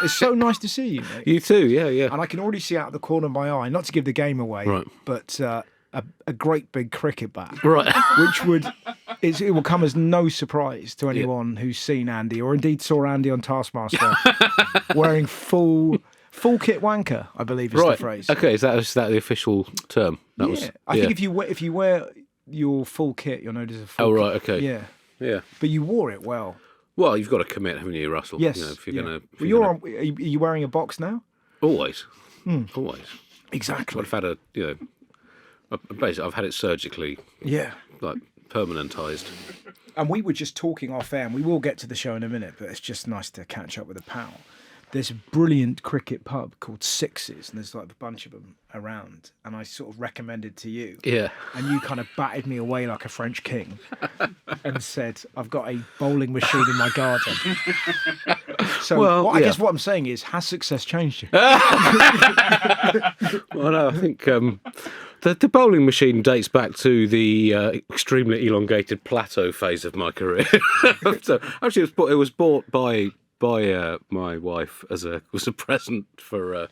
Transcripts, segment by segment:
It's so nice to see you, mate. You too, yeah. And I can already see out of the corner of my eye, not to give the game away, Right. but a great big cricket bat, Right. which it will come as no surprise to anyone who's seen Andy or indeed saw Andy on Taskmaster wearing full kit wanker, I believe is the phrase. Okay, is that the official term? That I think if you wear your full kit, you're known as a full. Oh right, okay. Yeah. But you wore it well. Well, you've got to commit, haven't you, Russell? Yes. If you're gonna. Are you wearing a box now? Always. Always. Exactly. I've had basically I've had it surgically. Yeah. Like permanentized. And we were just talking off air, and we will get to the show in a minute, but it's just nice to catch up with a pal. There's a brilliant cricket pub called Sixes, and there's like a bunch of them around, and I sort of recommended to you. Yeah. And you kind of batted me away like a French king and said, I've got a bowling machine in my garden. So I guess what I'm saying is, has success changed you? Well, no, I think the bowling machine dates back to the extremely elongated plateau phase of my career. So actually, it was bought by my wife was a present for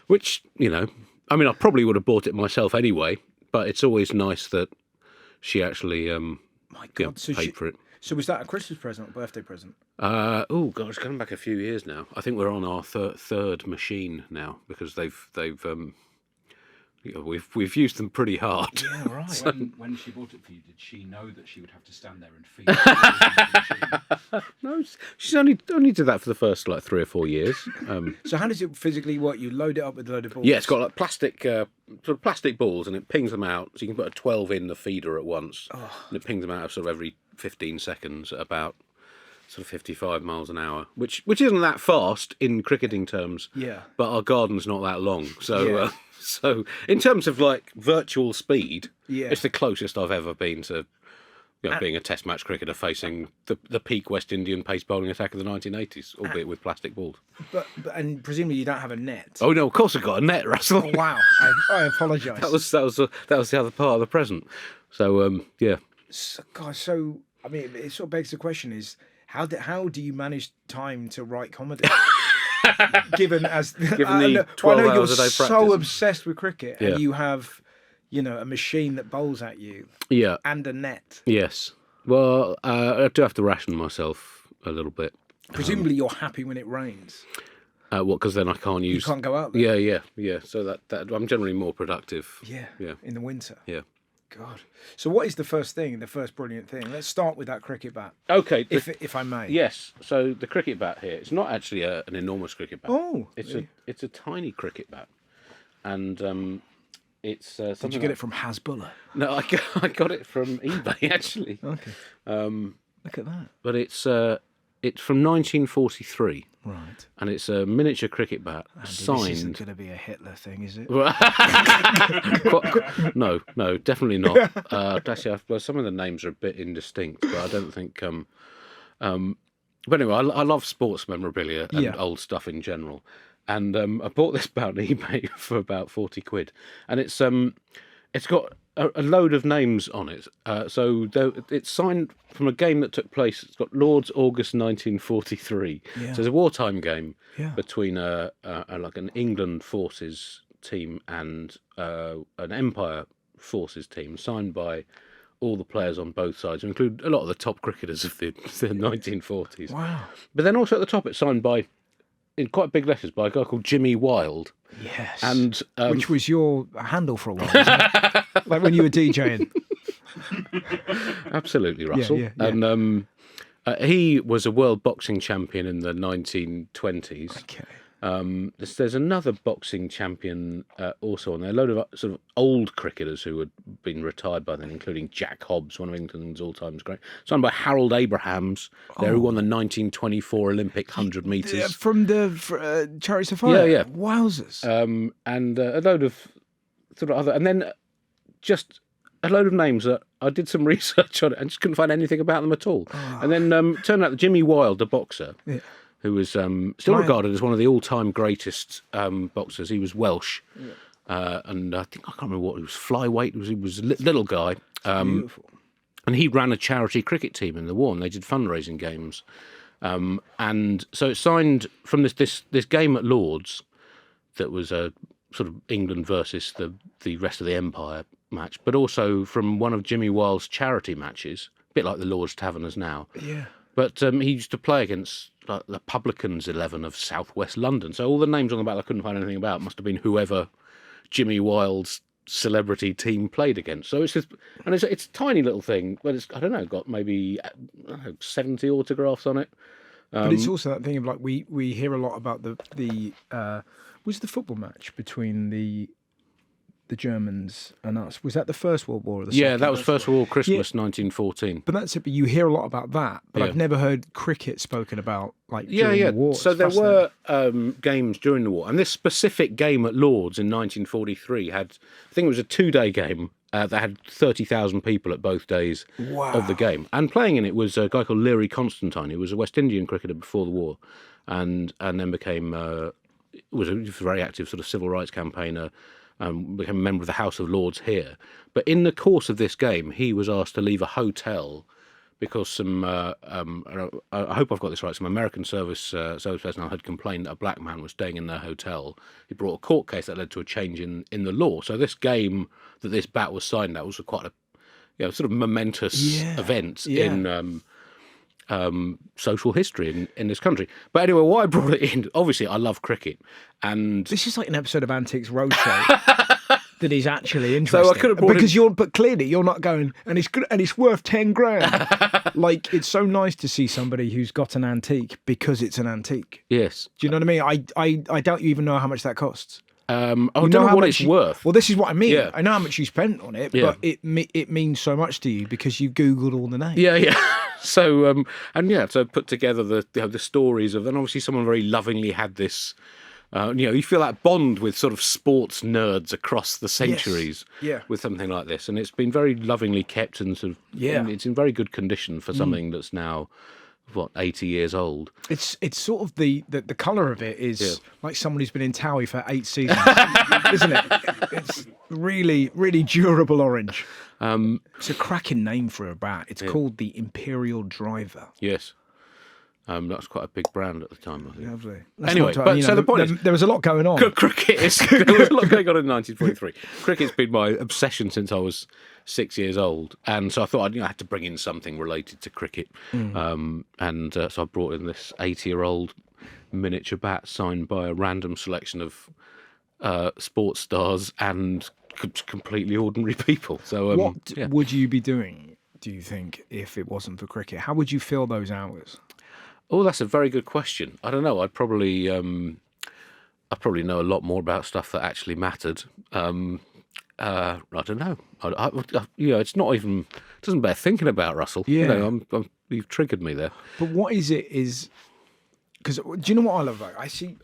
which I mean I probably would have bought it myself anyway, but it's always nice that she actually paid for it. So was that a Christmas present or birthday present? Oh God, it's going back a few years now. I think we're on our third machine now because we've used them pretty hard. Yeah, right. So, when she bought it for you, did she know that she would have to stand there and feed it? No, she's only did that for the first 3 or 4 years. So how does it physically work? You load it up with a load of balls? Yeah, it's got like plastic balls, and it pings them out. So you can put a 12 in the feeder at once, and it pings them out sort of every 15 seconds at about sort of 55 miles an hour, which isn't that fast in cricketing terms. Yeah. But our garden's not that long, so so in terms of virtual speed, it's the closest I've ever been to being a Test match cricketer facing the peak West Indian pace bowling attack of the 1980s, albeit with plastic balls. But presumably you don't have a net. Oh no, of course I've got a net, Russell. Oh, wow, I apologise. That was the other part of the present. So yeah. So I mean, it sort of begs the question: is how do you manage time to write comedy? Given the 12 hours a day practice. So obsessed with cricket, and you have, a machine that bowls at you, and a net. Yes. Well, I do have to ration myself a little bit. Presumably, you're happy when it rains. What? Because then I can't use. You can't go out there. Yeah. So that I'm generally more productive. Yeah. In the winter. Yeah. God. So what is the first brilliant thing? Let's start with that cricket bat. Okay. If I may. Yes. So the cricket bat here, it's not actually an enormous cricket bat. Oh. It's a tiny cricket bat. And it's something. Did you get it from Hasbulla? No, I got it from eBay actually. Okay. Look at that. But it's from 1943. Right. And it's a miniature cricket bat signed. This isn't going to be a Hitler thing, is it? No, definitely not. Actually, some of the names are a bit indistinct, but I don't think. But anyway, I love sports memorabilia and old stuff in general. And I bought this bat on eBay for about 40 quid, and it's got a load of names on it. So it's signed from a game that took place. It's got Lord's August 1943. Yeah. So it's a wartime game between like an England forces team and an Empire forces team, signed by all the players on both sides, include a lot of the top cricketers of the 1940s. Wow. But then also at the top, it's signed by, in quite big letters, by a guy called Jimmy Wilde. Yes. And which was your handle for a while, wasn't it? Like when you were DJing. Absolutely, Russell. Yeah. And he was a world boxing champion in the 1920s. Okay. There's another boxing champion also on there. A load of sort of old cricketers who had been retired by then, including Jack Hobbs, one of England's all-time great. Signed by Harold Abrahams, who won the 1924 Olympic 100 metres. From the Chariots of Fire? Yeah. Wowzers. And a load of sort of other... And then just a load of names that I did some research on it and just couldn't find anything about them at all. And then turned out that Jimmy Wilde, the boxer... Yeah. Who was still regarded as one of the all-time greatest boxers. He was Welsh, and I think I can't remember what he was. Flyweight. He was a little guy, Beautiful. and he ran a charity cricket team in the war, and they did fundraising games. And so it signed from this game at Lord's that was a sort of England versus the rest of the Empire match, but also from one of Jimmy Wilde's charity matches, a bit like the Lord's Taverners now. Yeah. But he used to play against the Publicans 11 of Southwest London. So all the names on the back I couldn't find anything about must have been whoever Jimmy Wilde's celebrity team played against. So it's just, and it's a tiny little thing, but it's, I don't know, got maybe 70 autographs on it. But it's also that thing of like we hear a lot about the was the football match between the Germans and us. Was that the First World War or the Second? Yeah, that was First World War, Christmas 1914. But that's it. But you hear a lot about that. But I've never heard cricket spoken about during the war. So there were games during the war, and this specific game at Lord's in 1943 had, I think it was a 2-day game that had 30,000 people at both days of the game. And playing in it was a guy called Leary Constantine, who was a West Indian cricketer before the war, and then became was a very active sort of civil rights campaigner. Became a member of the House of Lords here. But in the course of this game, he was asked to leave a hotel because some, I hope I've got this right, some American service personnel had complained that a black man was staying in their hotel. He brought a court case that led to a change in the law. So this game that this bat was signed at was quite a sort of momentous event in social history in this country. But anyway, why I brought it in, obviously I love cricket, and this is like an episode of Antiques Roadshow that is actually interesting. So I could have brought because but clearly you're not going, and it's good, and it's worth 10 grand. Like, it's so nice to see somebody who's got an antique because it's an antique. Yes. Do you know what I mean? I doubt you even know how much that costs. I don't know what it's worth. Well, this is what I mean. Yeah. I know how much you spent on it, but it means so much to you because you've Googled all the names. Yeah. So so put together the stories of, and obviously someone very lovingly had this. You feel that bond with sort of sports nerds across the centuries with something like this, and it's been very lovingly kept and sort of it's in very good condition for something that's now 80 years old. It's sort of the colour of it is like someone who's been in Towie for 8 seasons, isn't it? It's really, really durable orange. It's a cracking name for a bat. It's called the Imperial Driver. Yes. That was quite a big brand at the time, I think. Lovely. Anyway, so the point is, there was a lot going on. Cricket there was a lot going on in 1943. Cricket's been my obsession since I was 6 years old, and so I thought I had to bring in something related to cricket. So I brought in this 80-year-old miniature bat signed by a random selection of sports stars and completely ordinary people. So, what would you be doing, do you think, if it wasn't for cricket? How would you fill those hours? Oh, that's a very good question. I don't know. I'd probably know a lot more about stuff that actually mattered. I don't know. It's not even. It doesn't bear thinking about, Russell. Yeah. You've triggered me there. But what is it? Because do you know what I love? Like,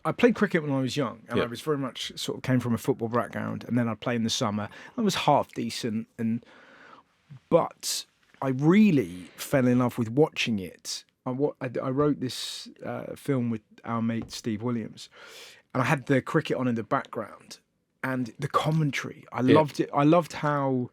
I played cricket when I was young, and I was very much sort of came from a football background, and then I'd play in the summer. I was half decent, but I really fell in love with watching it. I wrote this film with our mate Steve Williams, and I had the cricket on in the background and the commentary. I loved it. I loved how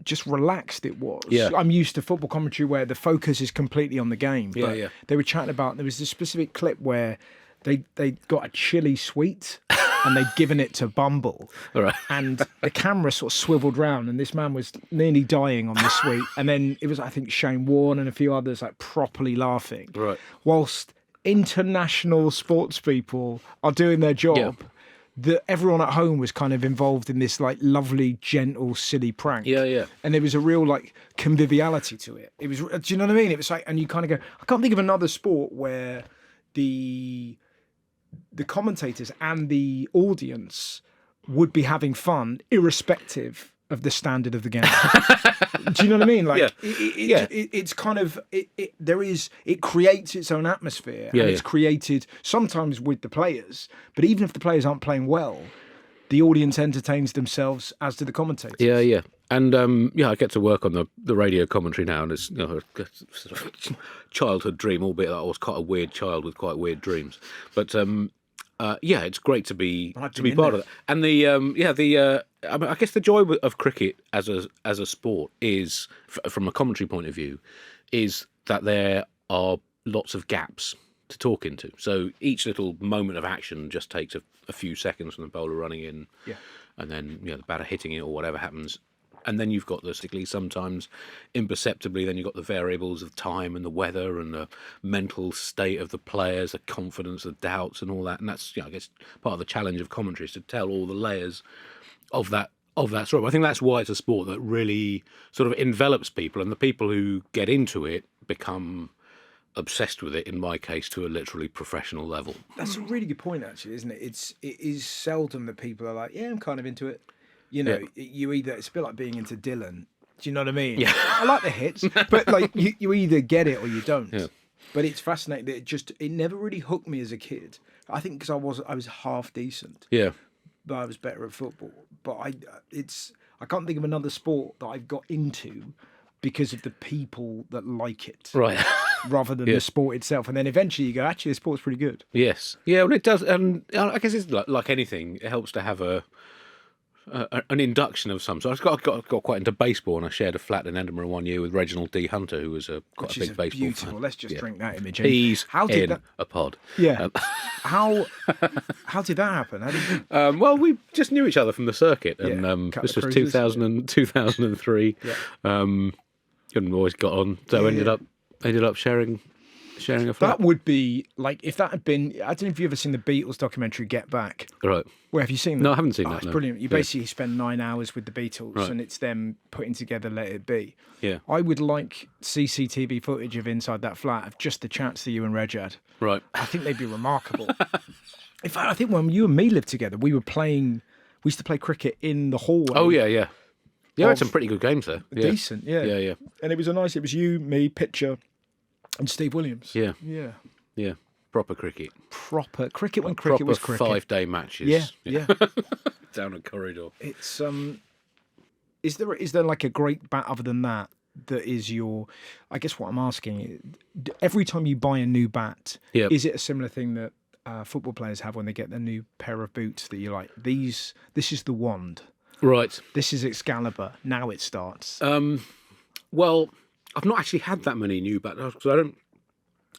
just relaxed it was. Yeah. I'm used to football commentary where the focus is completely on the game. But Yeah. they were chatting about, there was this specific clip where they got a chili sweet and they'd given it to Bumble. All right. And the camera sort of swiveled round and this man was nearly dying on the sweet. And then it was, I think, Shane Warne and a few others like properly laughing. Right. Whilst international sports people are doing their job, that everyone at home was kind of involved in this like lovely, gentle, silly prank. Yeah. And there was a real like conviviality to it. It was, do you know what I mean? It was like, and you kind of go, I can't think of another sport where the commentators and the audience would be having fun irrespective of the standard of the game. Do you know what I mean? Like, it's kind of it creates its own atmosphere, and it's created sometimes with the players. But even if the players aren't playing well, the audience entertains themselves, as do the commentators. Yeah. And I get to work on the radio commentary now, and it's a sort of childhood dream, albeit that I was quite a weird child with quite weird dreams. But it's great to be part of that. And I guess the joy of cricket as a sport is, from a commentary point of view, is that there are lots of gaps to talk into. So each little moment of action just takes a few seconds from the bowler running in, and then the batter hitting it or whatever happens. And then you've got sometimes imperceptibly, then you've got the variables of time and the weather and the mental state of the players, the confidence, the doubts and all that. And that's, I guess, part of the challenge of commentary is to tell all the layers of that story. I think that's why it's a sport that really sort of envelops people, and the people who get into it become obsessed with it, in my case, to a literally professional level. That's a really good point, actually, isn't it? It is seldom that people are like, yeah, I'm kind of into it. It's a bit like being into Dylan. Do you know what I mean? Yeah. I like the hits, but like you either get it or you don't. Yeah. But it's fascinating that it never really hooked me as a kid. I think because I was half decent. Yeah. But I was better at football. But I can't think of another sport that I've got into because of the people that like it. Right. Rather than the sport itself. And then eventually you go, actually, the sport's pretty good. Yes. Yeah, well, it does. And I guess it's like anything. It helps to have an induction of some sort. I got quite into baseball, and I shared a flat in Edinburgh one year with Reginald D. Hunter, who was quite a big baseball beautiful fan. Let's just drink that image. He's in a pod. Yeah. How did that happen? Well, we just knew each other from the circuit, and this was 2003. Yeah. And always got on, so ended up sharing a flat. That would be like if that had been. I don't know if you've ever seen the Beatles documentary Get Back. Right. Where have you seen that? No, I haven't seen that. It's no. brilliant. You basically spend 9 hours with the Beatles, and it's them putting together Let It Be. Yeah. I would like CCTV footage of inside that flat of just the chats that you and Reg had. Right. I think they'd be remarkable. In fact, I think when you and me lived together, we used to play cricket in the hallway. Oh yeah. Yeah, we had some pretty good games there. Yeah. Decent, yeah. Yeah. And it was you, me, Pitcher, and Steve Williams. Yeah. Yeah. Yeah. Proper cricket. Proper cricket when cricket was cricket. 5-day matches. Yeah. Down a corridor. It's is there like a great bat other than that is your? I guess what I'm asking, every time you buy a new bat, is it a similar thing that football players have when they get their new pair of boots that you're like, this is the wand. Right. This is Excalibur. Now it starts. Well, I've not actually had that many new bats because I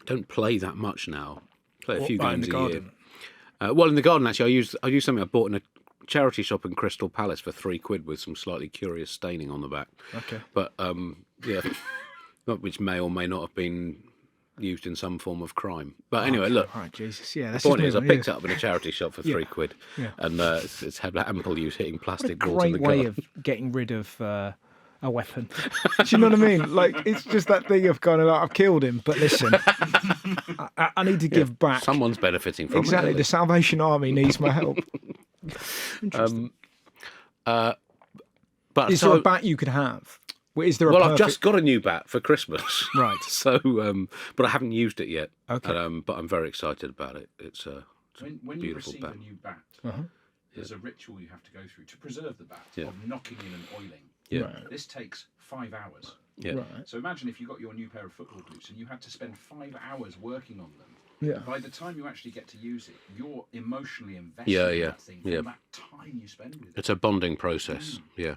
don't play that much now. Play a few games a year. Well, in the garden actually, I use something I bought in a charity shop in Crystal Palace for £3 with some slightly curious staining on the back. Okay. But which may or may not have been used in some form of crime. But anyway, look. Right, Jesus. Yeah. The point is, I picked it up in a charity shop for £3, and it's had ample use hitting plastic balls in the garden. Great way of getting rid of a weapon. Do you know what I mean? Like, it's just that thing of kind of like, I've killed him, but listen, I need to give back. Someone's benefiting from it. Exactly. The Salvation Army needs my help. Interesting. But is there a bat you could have? Is there I've just got a new bat for Christmas. Right. So, but I haven't used it yet. Okay. But I'm very excited about it. It's a when beautiful you receive bat. a new bat, there's a ritual you have to go through to preserve the bat of knocking in and oiling. Yeah. Right. This takes 5 hours. Yeah. Right. So imagine if you got your new pair of football boots and you had to spend 5 hours working on them. Yeah. By the time you actually get to use it, you're emotionally invested in that thing from that time you spend with it. It's a bonding process. Yeah.